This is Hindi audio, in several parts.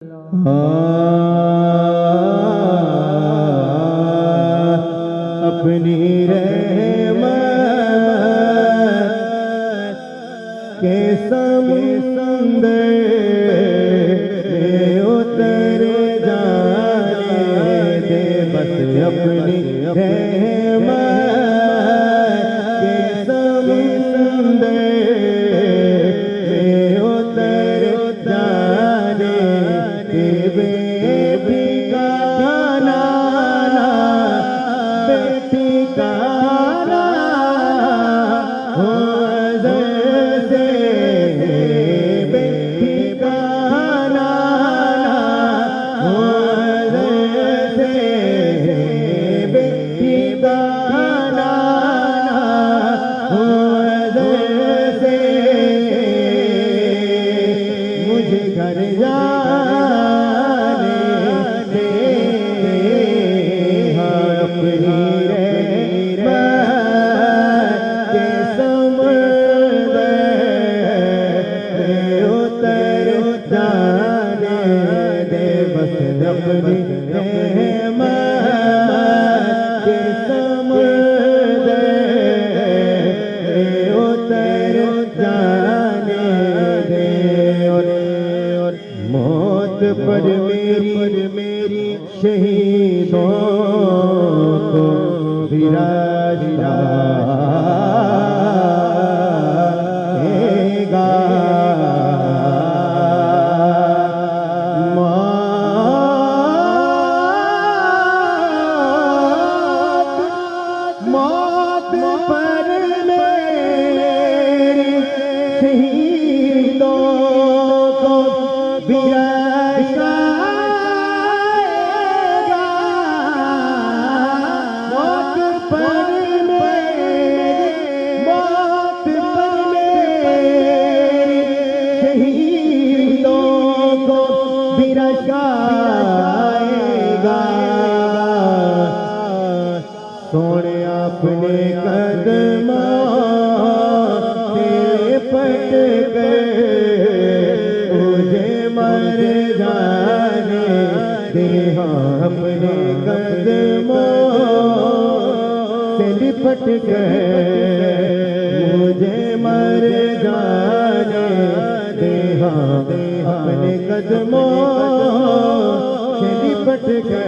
अपनी रहमत के समुंदर में उतर जाने दे, बस अपनी रहमत के समुंदर में उतर जाने दे। बेठिकाना बेठिकाना हो से बेठिकाना हो से बेठिकाना हो से मुझे घर जाने दे, अपनी रहमत के समुंदर में उतर जाने दे, बस अपनी रहमत के समुंदर में उतर जाने दे। और मौत पर मेरी शहीदों को विराजता रहेगा। मौत पर मेरी शहीदों को विराजता सोने अपने कदमों से पट कर मुझे मर जाने दे, अपने कदमों से लिपट कर मुझे मर जाने दे, अपने कदमों से लिपट कर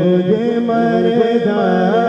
मुझे मर जाने